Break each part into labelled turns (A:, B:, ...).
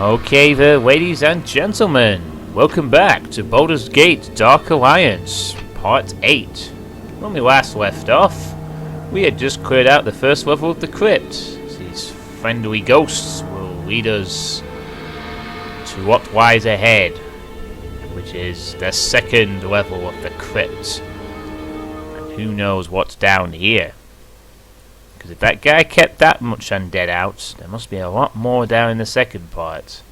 A: Okay there, ladies and gentlemen, welcome back to Baldur's Gate Dark Alliance, Part 8. When we last left off, we had just cleared out the first level of the Crypt. These friendly ghosts will lead us to what lies ahead, which is the second level of the Crypt. And who knows what's down here. Because if that guy kept that much undead out, there must be a lot more down in the second part.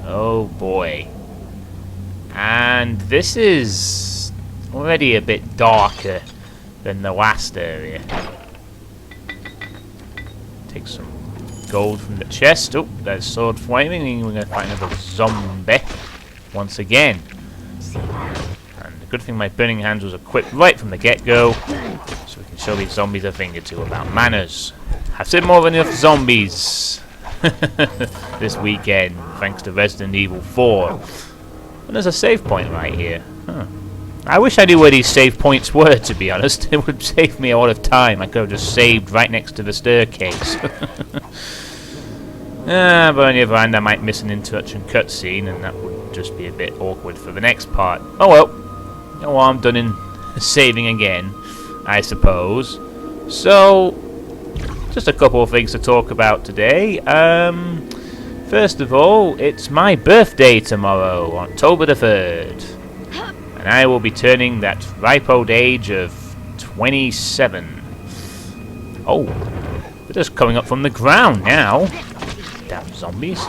A: Oh boy. And this is already a bit darker than the last area. Take some gold from the chest. Oh, there's sword flaming, and we're going to find another zombie once again. And the good thing my burning hands was equipped right from the get-go, so we can show these zombies a thing or two about manners. I've seen more than enough zombies this weekend, thanks to Resident Evil 4. And there's a save point right here. Huh. I wish I knew where these save points were, to be honest. It would save me a lot of time. I could have just saved right next to the staircase. But on the other hand, I might miss an introduction cutscene, and that would just be a bit awkward for the next part. Oh well. No harm done in saving again, I suppose. So, just a couple of things to talk about today. First of all, it's my birthday tomorrow, October the 3rd. And I will be turning that ripe old age of 27. Oh, they're just coming up from the ground now. Damn zombies.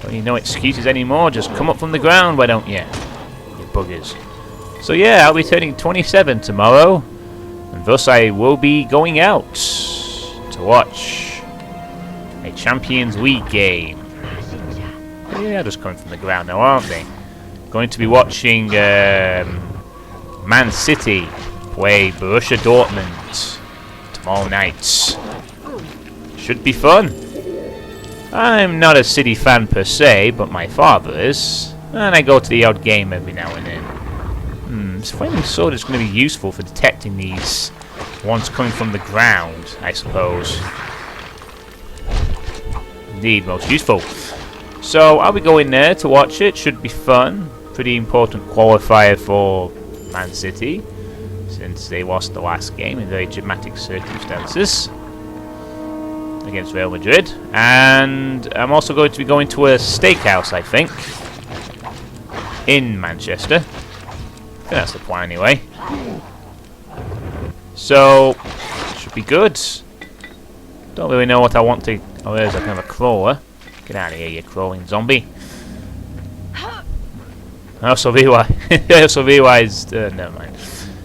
A: Don't need no excuses anymore, just come up from the ground, why don't you? You buggers. So yeah, I'll be turning 27 tomorrow, and thus I will be going out to watch a Champions League game. Yeah, just coming from the ground now, aren't they? Going to be watching Man City play Borussia Dortmund tomorrow night. Should be fun. I'm not a City fan per se, but my father is, and I go to the odd game every now and then. This flaming sword is going to be useful for detecting these ones coming from the ground, I suppose. Indeed, most useful. So I'll be going there to watch it. Should be fun. Pretty important qualifier for Man City, since they lost the last game in very dramatic circumstances against Real Madrid. And I'm also going to be going to a steakhouse, I think, in Manchester. I think that's the plan anyway. So, should be good. Don't really know what I want to... Oh, there's a kind of a crawler. Get out of here, you crawling zombie. I also realised, never mind,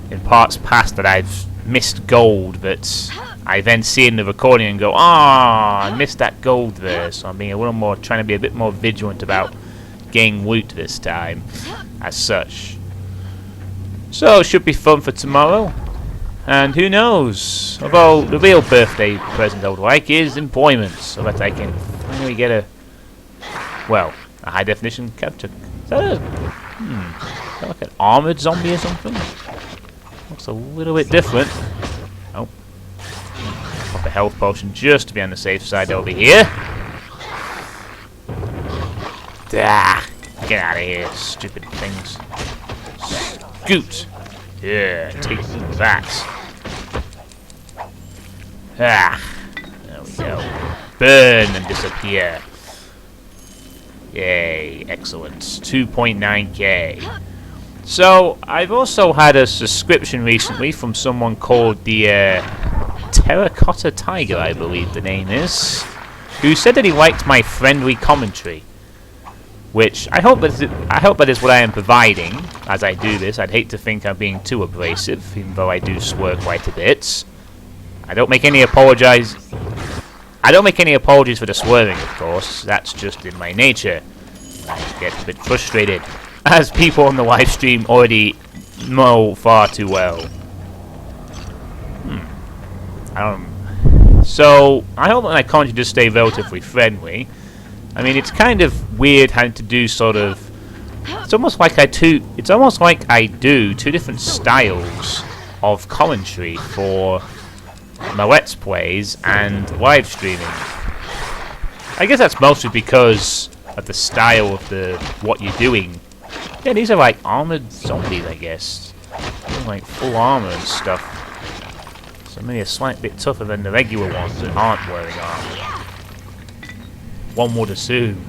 A: in parts past that I've missed gold, but I then see in the recording and go, I missed that gold there, so I'm being a little more, trying to be a bit more vigilant about getting loot this time, as such. So, it should be fun for tomorrow. And who knows? Although, the real birthday present I would like is employment, so that I can finally get a high definition capture. Is that like an armoured zombie or something? Looks a little bit different. Oh. Pop a health potion just to be on the safe side over here. Get out of here, stupid things. Scoot! Yeah, take that. There we go. Burn and disappear. Yay, excellent. 2.9k. So, I've also had a subscription recently from someone called the Terracotta Tiger, I believe the name is, who said that he liked my friendly commentary. Which I hope that is what I am providing as I do this. I'd hate to think I'm being too abrasive, even though I do swear quite a bit. I don't make any apologies for the swearing, of course. That's just in my nature. I get a bit frustrated, as people on the live stream already know far too well. So I hope that my commentary just stay relatively friendly. I mean, it's kind of weird having to do sort of... It's almost like I do two different styles of commentary for my Let's Plays and live streaming. I guess that's mostly because of the style of what you're doing. Yeah, these are like armored zombies, I guess. They're like full armor and stuff. So maybe a slight bit tougher than the regular ones that aren't wearing armor. One would assume.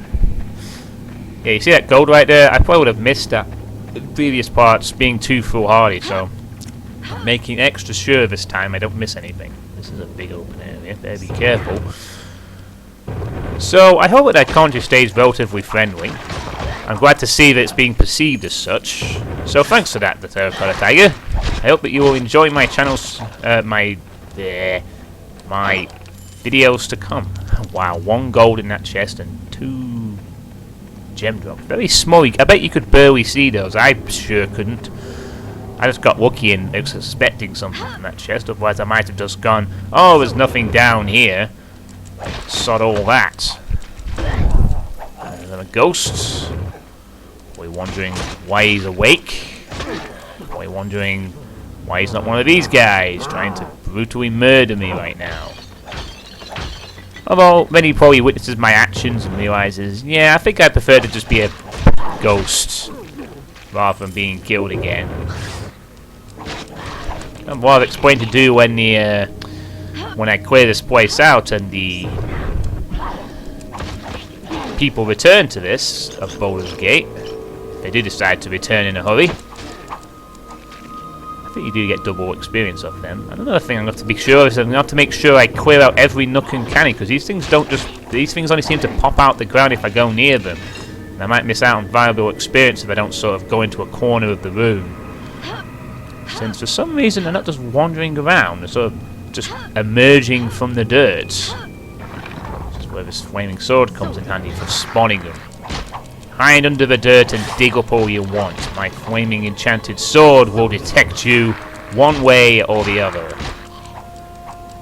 A: Yeah, you see that gold right there? I probably would have missed that in previous parts being too foolhardy, so I'm making extra sure this time I don't miss anything. This is a big open area, better be careful. So I hope that country stays relatively friendly. I'm glad to see that it's being perceived as such. So thanks for that, the Terracotta Tiger. I hope that you will enjoy my channels, my videos to come. Wow, 1 gold in that chest and 2 gem drops. Very small. I bet you could barely see those. I sure couldn't. I just got lucky and was expecting something from that chest. Otherwise, I might have just gone, oh, there's nothing down here. Sod all that. There's a ghost. We're wondering why he's awake. We're wondering why he's not one of these guys trying to brutally murder me right now. Although, then he probably witnesses my actions and realizes, yeah, I think I prefer to just be a ghost rather than being killed again. And what I've explained to do when I clear this place out and the people return to this of Baldur's Gate, if they do decide to return in a hurry, I think you do get double experience of them. And another thing I'm going to have to be sure is I'm going to have to make sure I clear out every nook and cranny, because these things only seem to pop out the ground if I go near them. And I might miss out on valuable experience if I don't sort of go into a corner of the room. Since for some reason they're not just wandering around, they're sort of just emerging from the dirt. This is where this flaming sword comes in handy for spawning them. Hide under the dirt and dig up all you want. My flaming enchanted sword will detect you one way or the other.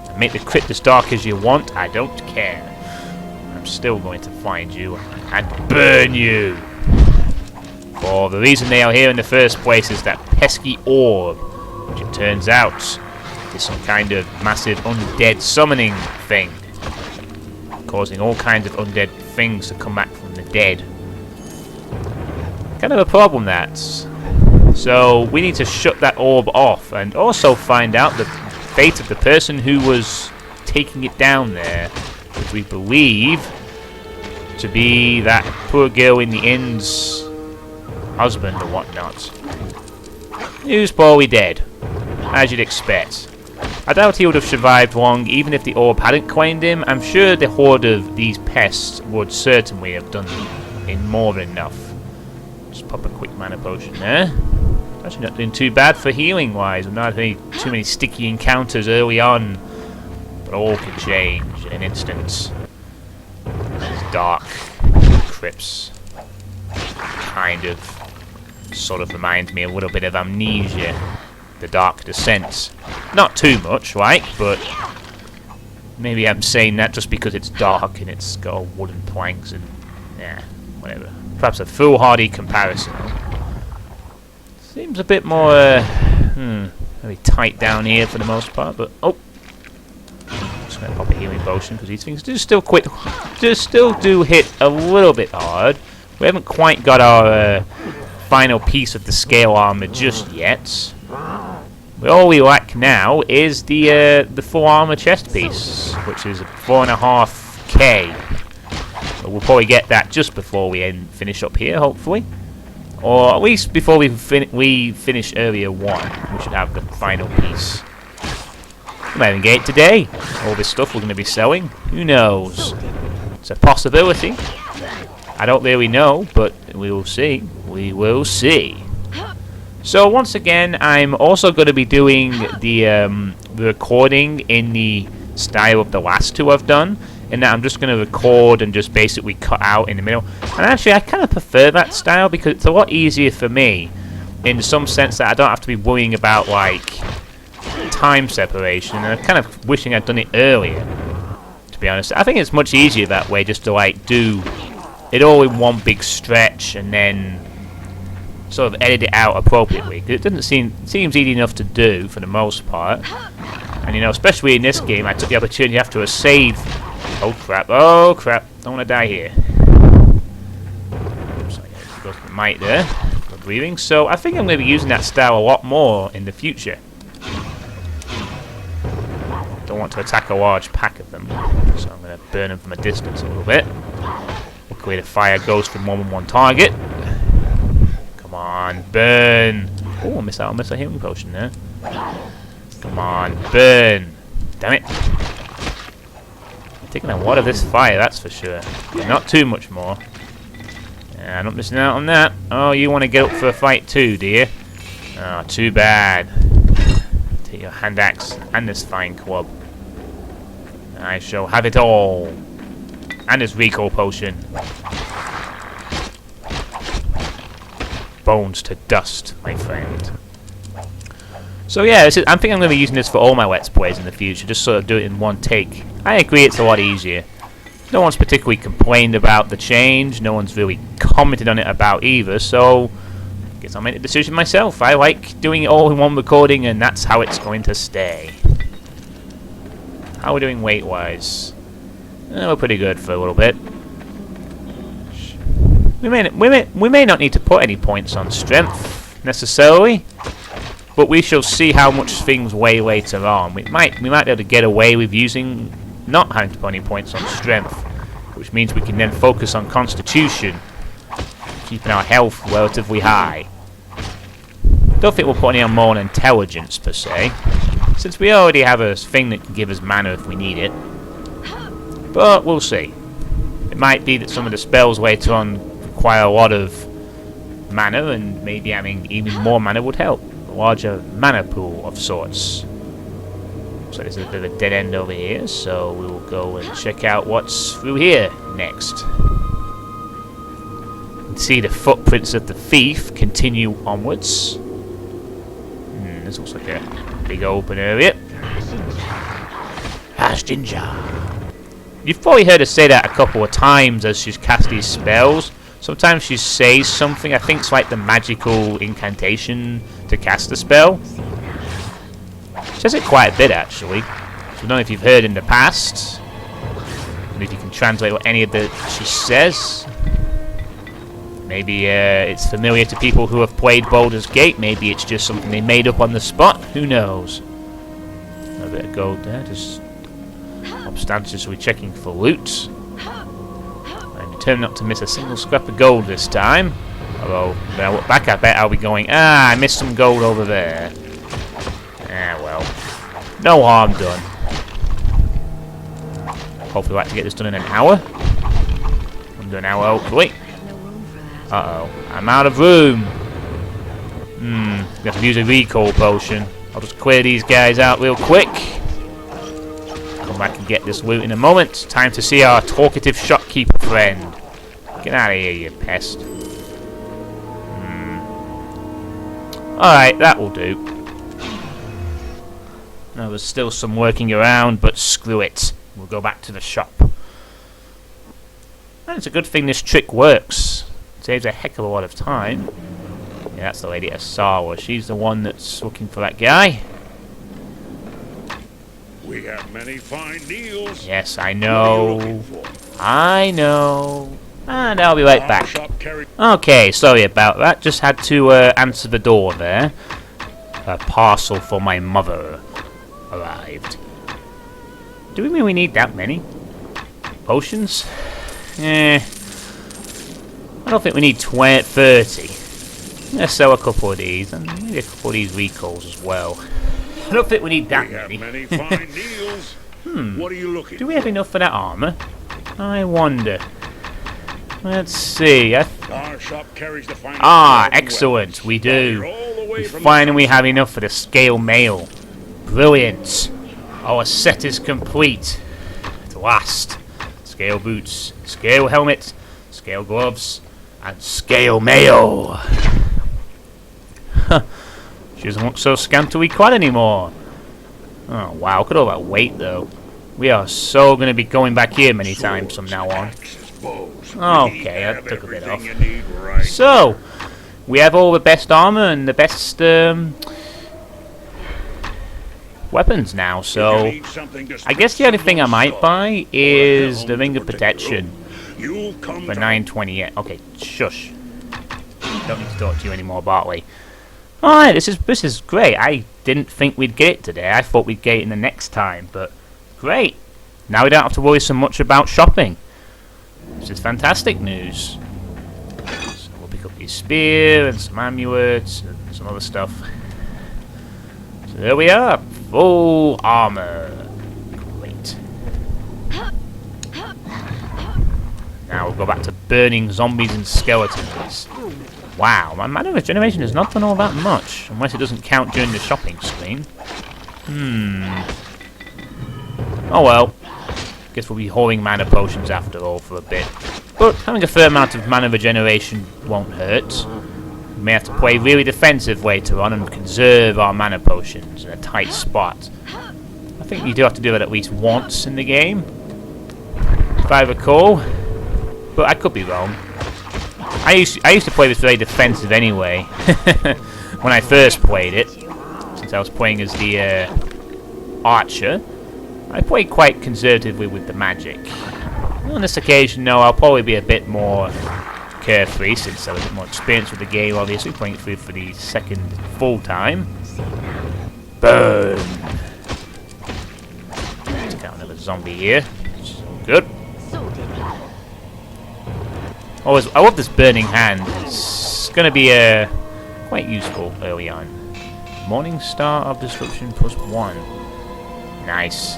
A: And make the crypt as dark as you want, I don't care. I'm still going to find you and burn you. For the reason they are here in the first place is that pesky orb, which it turns out is some kind of massive undead summoning thing, causing all kinds of undead things to come back from the dead. Kind of a problem, that. So we need to shut that orb off and also find out the fate of the person who was taking it down there, which we believe to be that poor girl in the inn's husband or whatnot. Who's probably dead, as you'd expect. I doubt he would have survived long even if the orb hadn't claimed him. I'm sure the horde of these pests would certainly have done in more than enough. Just pop a quick mana potion there. Actually not doing too bad for healing wise. We've not had too many sticky encounters early on. But all can change in an instant. These dark crypts kind of sort of reminds me a little bit of Amnesia, the Dark Descent. Not too much, right? But maybe I'm saying that just because it's dark and it's got all wooden planks and yeah, whatever. Perhaps a foolhardy comparison. Seems a bit more very tight down here for the most part, but oh, just gonna pop a healing potion because these things do still do hit a little bit hard. We haven't quite got our final piece of the scale armor just yet. All we lack now is the full armor chest piece, which is 4.5k. But we'll probably get that just before we finish up here, hopefully, or at least before we finish area 1. We should have the final piece. We might even get it today. All this stuff we're going to be selling. Who knows? It's a possibility. I don't really know, but we will see. We will see. So once again, I'm also going to be doing the recording in the style of the last two I've done, in that I'm just going to record and just basically cut out in the middle. And actually, I kind of prefer that style because it's a lot easier for me, in some sense that I don't have to be worrying about like time separation. And I'm kind of wishing I'd done it earlier, to be honest. I think it's much easier that way, just to like do it all in one big stretch and then sort of edit it out appropriately. It doesn't seems easy enough to do for the most part. And you know, especially in this game, I took the opportunity after a save Oh crap, oh crap. Don't want to die here. Oops, I got the mic there. Good breathing. So I think I'm going to be using that style a lot more in the future. Don't want to attack a large pack of them, so I'm going to burn them from a distance a little bit. Luckily the fire goes from more than one target. Come on, burn! Oh, I missed out on a healing potion there. Come on, burn! Damn it! I'm taking a lot of this fire, that's for sure. Not too much more. Yeah, I'm not missing out on that. Oh, you want to get up for a fight too, do you? Oh, too bad. Take your hand axe and this fine club. I shall have it all. And his recall potion. Bones to dust, my friend. So yeah, I think I'm going to be using this for all my Let's Plays in the future. Just sort of do it in one take. I agree it's a lot easier. No one's particularly complained about the change. No one's really commented on it about either. So I guess I'll make the decision myself. I like doing it all in one recording, and that's how it's going to stay. How are we doing weight-wise? We're pretty good for a little bit. We may not need to put any points on strength necessarily, but we shall see how much things weigh later on. We might be able to get away with using not having to put any points on strength, which means we can then focus on constitution, keeping our health relatively high. Don't think we'll put any on more on intelligence per se, since we already have a thing that can give us mana if we need it. But we'll see. It might be that some of the spells later on require a lot of mana, and maybe having even more mana would help. A larger mana pool of sorts. So there's a bit of a dead end over here, so we will go and check out what's through here next. You can see the footprints of the thief continue onwards. This looks like a big open area. Ash Ginger. You've probably heard her say that a couple of times as she's cast these spells. Sometimes she says something, I think it's like the magical incantation to cast a spell. She says it quite a bit actually. So I don't know if you've heard in the past, and if you can translate what any of the she says. Maybe it's familiar to people who have played Baldur's Gate. Maybe it's just something they made up on the spot. Who knows? A bit of gold there. Just ostensibly checking for loot. I'm determined not to miss a single scrap of gold this time. Although, when I look back, I bet I'll be going, I missed some gold over there. Well. No harm done. Hopefully we'll have to get this done in an hour. Under an hour, hopefully. Uh-oh. I'm out of room. We have to use a recall potion. I'll just clear these guys out real quick. Come back and get this loot in a moment. Time to see our talkative shopkeeper friend. Get out of here, you pest. Alright, that will do. Now, there's still some working around, but screw it. We'll go back to the shop. And it's a good thing this trick works. Saves a heck of a lot of time. Yeah, that's the lady Asawa. She's the one that's looking for that guy.
B: We have many fine deals.
A: Yes, I know. I know. And I'll be right back. Okay, sorry about that. Just had to answer the door there. A parcel for my mother arrived. Do we really need that many? Potions? I don't think we need 30. Let's sell a couple of these, and maybe a couple of these recalls as well. I don't think we need that many.
B: Fine deals. What are you looking
A: Do we have enough for that armor? I wonder. Let's see.
B: Our shop carries the finest
A: excellent. We do. We finally have enough for the scale mail. Brilliant. Our set is complete. At last. Scale boots, scale helmet, scale gloves, and scale mail. She doesn't look so scantily clad anymore. Oh wow, look at all that weight though. We are so going to be going back here many times from now on. Okay, that took a bit off. So, we have all the best armor and the best weapons now, so
B: You need something to
A: I guess the only thing I
B: someone's
A: might
B: soul,
A: buy
B: or
A: is
B: helm
A: the Ring
B: to
A: of
B: protect the
A: Protection
B: room. You'll come
A: for
B: to
A: 928. Okay, shush. Don't need to talk to you anymore, Bartley. Alright, this is great. I didn't think we'd get it today. I thought we'd get it in the next time, but great. Now we don't have to worry so much about shopping. This is fantastic news. So we'll pick up his spear and some amulets and some other stuff. So there we are. Full armor. Great. Now we'll go back to burning zombies and skeletons. Wow, my mana regeneration has not done all that much, unless it doesn't count during the shopping screen. Oh well. Guess we'll be hoarding mana potions after all for a bit. But having a fair amount of mana regeneration won't hurt. We may have to play really defensive later on and conserve our mana potions in a tight spot. I think you do have to do it at least once in the game, if I recall. But I could be wrong. I used to play this very defensive anyway, when I first played it, since I was playing as the archer. I played quite conservatively with the magic. On this occasion, no, I'll probably be a bit more carefree, since I have a bit more experience with the game, obviously, playing it through for the second full time. Burn! Let's count another zombie here. Good. I love this burning hand. It's going to be quite useful early on. Morning Star of Disruption +1. Nice.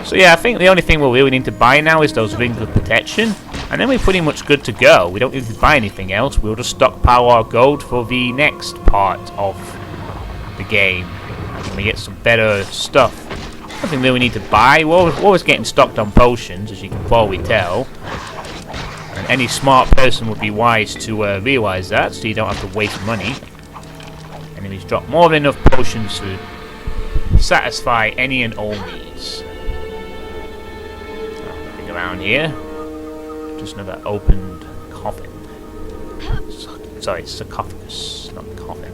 A: So yeah, I think the only thing we'll really need to buy now is those Rings of Protection. And then we're pretty much good to go. We don't need to buy anything else. We'll just stockpile our gold for the next part of the game. When we get some better stuff. Nothing really need to buy. We're always getting stocked on potions, as you can probably tell. And any smart person would be wise to realise that, so you don't have to waste money. Enemies drop more than enough potions to satisfy any and all needs. Nothing around here. Just another opened coffin. Sorry, sarcophagus, not coffin.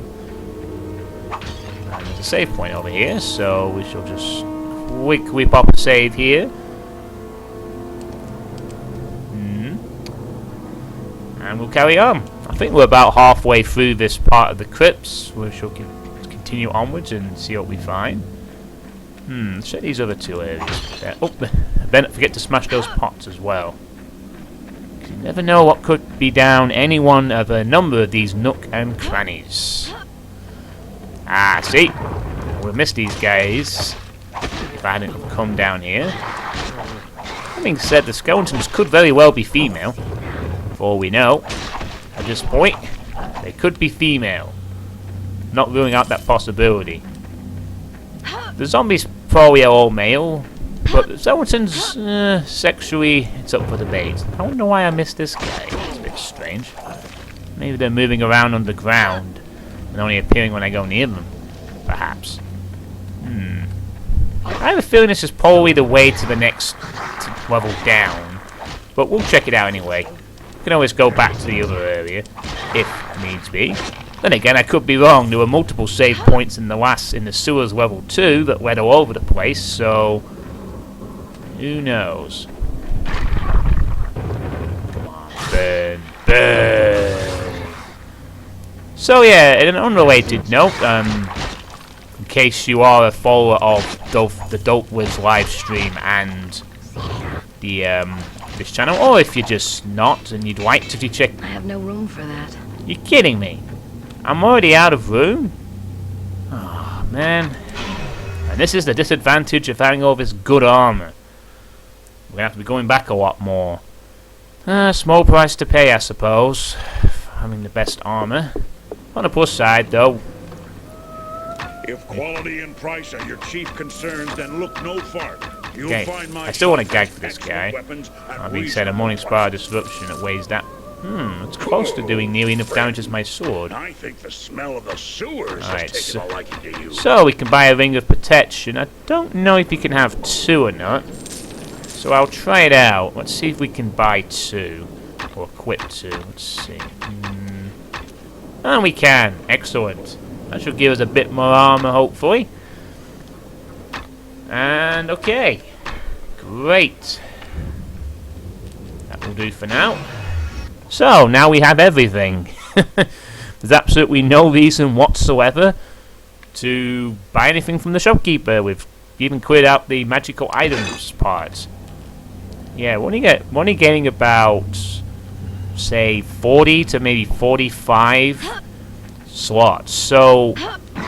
A: And there's a save point over here, so we shall just quickly pop a save here. And we'll carry on. I think we're about halfway through this part of the crypts. We shall continue onwards and see what we find. Let's check these other two areas. Oh, don't forget to smash those pots as well. You never know what could be down any one of a number of these nook and crannies. Ah, see? We'll miss these guys if I hadn't come down here. Having said, the skeletons could very well be female. For all we know, at this point, they could be female. Not ruling out that possibility. The zombies probably are all male, but the skeletons, sexually, it's up for debate. I wonder why I missed this guy. It's a bit strange. Maybe they're moving around underground and only appearing when I go near them, perhaps. I have a feeling this is probably the way to the next level down, but we'll check it out anyway. We can always go back to the other area, if needs be. Then again, I could be wrong. There were multiple save points in the sewers level 2 that led all over the place, so who knows? Come on, burn, burn. So yeah, in an unrelated note, in case you are a follower of the Dope Wiz live stream and the this channel, or if you're just not and you'd like to check.
C: I have no room for that.
A: You're kidding me? I'm already out of room? Oh man. And this is the disadvantage of having all this good armor. We're gonna have to be going back a lot more. Small price to pay, I suppose, for having the best armor. On the plus side though,
B: If quality and price are your chief concerns, then look no farther. You'll
A: okay,
B: find my
A: I still want to
B: shop
A: gag
B: has
A: for this
B: excellent
A: guy.
B: weapons at
A: That being said, a
B: reasonable
A: Morning Spire
B: prices.
A: Disruption that weighs that. It's close to doing nearly enough damage as my sword.
B: I think the smell of the sewers
A: Alright,
B: has taken a liking to you.
A: So we can buy a Ring of Protection. I don't know if you can have 2 or not. So I'll try it out. Let's see if we can buy 2. Or equip 2. Let's see. And we can. Excellent. That should give us a bit more armor, hopefully. And okay. Great. That will do for now. So, now we have everything. There's absolutely no reason whatsoever to buy anything from the shopkeeper. We've even cleared out the magical items part. Yeah, we're only getting about, say, 40 to maybe 45 slots. So,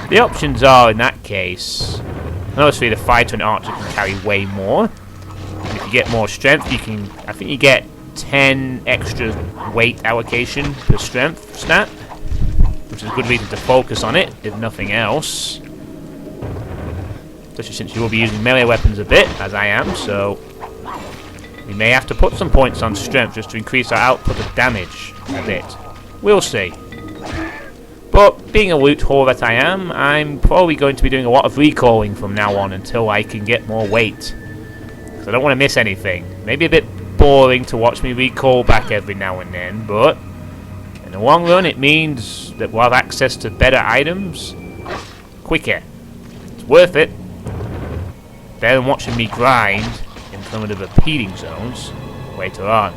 A: the options are, in that case, obviously the fighter and archer can carry way more. And if you get more strength, you can, I think you get 10 extra weight allocation per strength stat, which is a good reason to focus on it, if nothing else. Especially since you will be using melee weapons a bit, as I am, so we may have to put some points on strength just to increase our output of damage a bit. We'll see. But being a loot whore that I am, I'm probably going to be doing a lot of recalling from now on until I can get more weight. Because I don't want to miss anything. Maybe a bit boring to watch me recall back every now and then, but in the long run it means that we'll have access to better items quicker. It's worth it. Better than watching me grind in some of the repeating zones later on.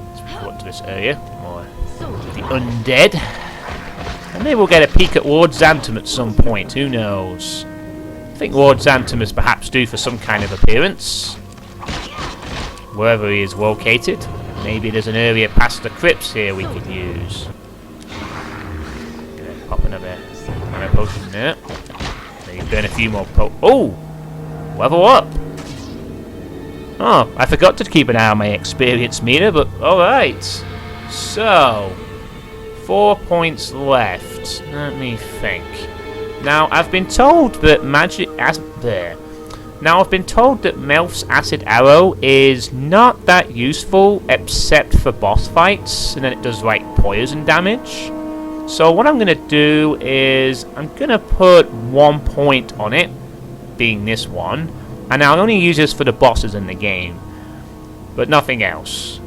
A: Let's go to this area, or the undead. And maybe we'll get a peek at Lord Xantum at some point, who knows. I think Lord Xantum is perhaps due for some kind of appearance. Wherever he is located. Maybe there's an area past the crypts here we could use. Gonna pop another potion in there. Maybe burn a few more oh! Level up! Oh, I forgot to keep an eye on my experience meter, but alright. So, 4 points left. Let me think. Now, I've been told that Melf's acid arrow is not that useful except for boss fights, and then it does like poison damage. So what I'm going to do is I'm going to put 1 point on it, being this one, and I'll only use this for the bosses in the game, but nothing else.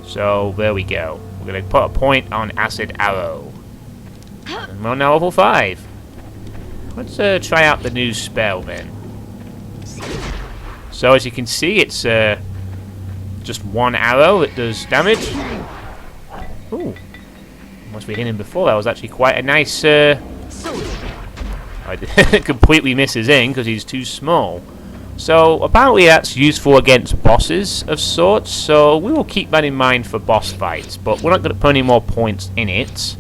A: So there we go. We're going to put a point on acid arrow. And we're now level 5. Let's try out the new spell then. So as you can see, it's just one arrow that does damage. Ooh, must be hitting him before. That was actually quite a nice. I completely misses in because he's too small. So apparently that's useful against bosses of sorts. So we will keep that in mind for boss fights, but we're not going to put any more points in it.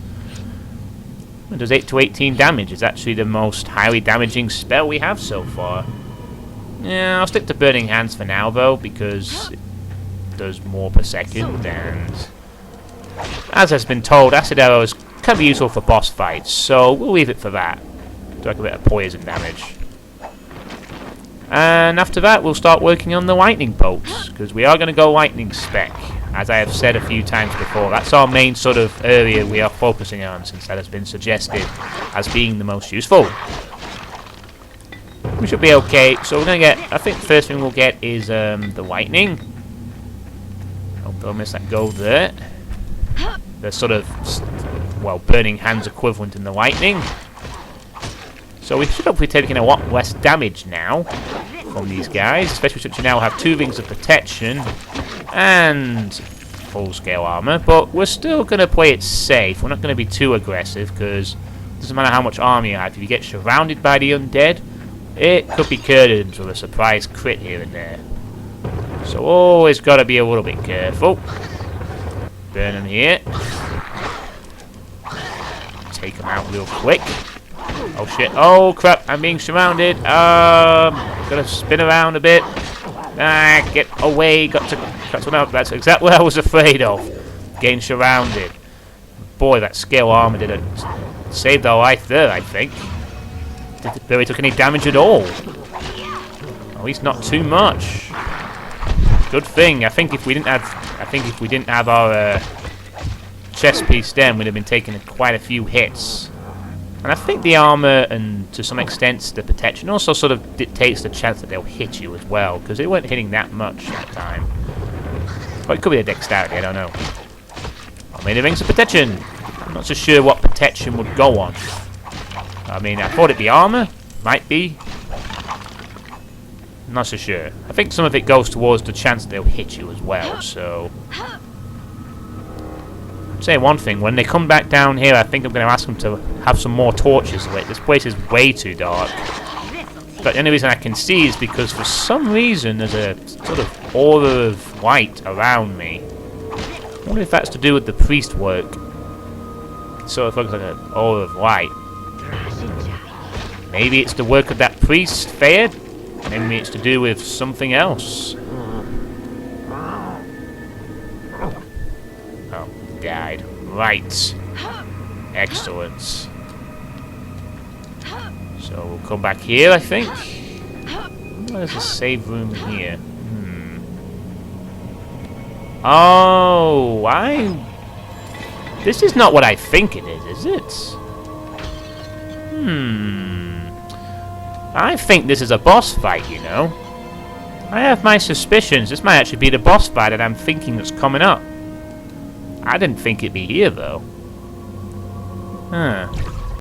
A: It does 8 to 18 damage. It's actually the most highly damaging spell we have so far. Yeah, I'll stick to Burning Hands for now, though, because it does more per second, and as has been told, Acid Arrows can be useful for boss fights, so we'll leave it for that. Do like a bit of poison damage. And after that, we'll start working on the lightning bolts, because we are going to go lightning spec. As I have said a few times before, that's our main sort of area we are focusing on, since that has been suggested as being the most useful. We should be okay. So we're going to get, I think the first thing we'll get is the lightning. Oh, don't miss that gold there. The sort of, well, Burning Hands equivalent in the lightning. So we should hopefully be taking a lot less damage now from these guys, especially since we now have 2 rings of protection and full-scale armor, but we're still going to play it safe. We're not going to be too aggressive, because it doesn't matter how much armor you have. If you get surrounded by the undead, it could be curtains with a surprise crit here and there. So always got to be a little bit careful. Burn them here. Take them out real quick. Oh shit, oh crap, I'm being surrounded. Gotta spin around a bit. Ah, get away, got to cut one out. That's exactly what I was afraid of. Getting surrounded. Boy, that scale armor did saved our life there, I think. Didn't barely took any damage at all. At least not too much. Good thing. I think if we didn't have our chest piece then, we'd have been taking quite a few hits. And I think the armor and to some extent the protection also sort of dictates the chance that they'll hit you as well, because they weren't hitting that much that time. But it could be a dexterity, I don't know. How many rings of protection? I'm not so sure what protection would go on. I mean, I thought it'd be armor. Might be. I'm not so sure. I think some of it goes towards the chance they'll hit you as well, so... I'd say one thing, when they come back down here, I think I'm going to ask them to have some more torches lit. This place is way too dark. But the only reason I can see is because for some reason there's a sort of aura of light around me. I wonder if that's to do with the priest work. It sort of looks like an aura of light. Maybe it's the work of that priest, Fayed? Maybe it's to do with something else. Oh, died. Right. Excellent. So we'll come back here, I think. There's a save room here. Oh, this is not what I think it is it? I think this is a boss fight, you know. I have my suspicions. This might actually be the boss fight that I'm thinking that's coming up. I didn't think it'd be here, though. Huh.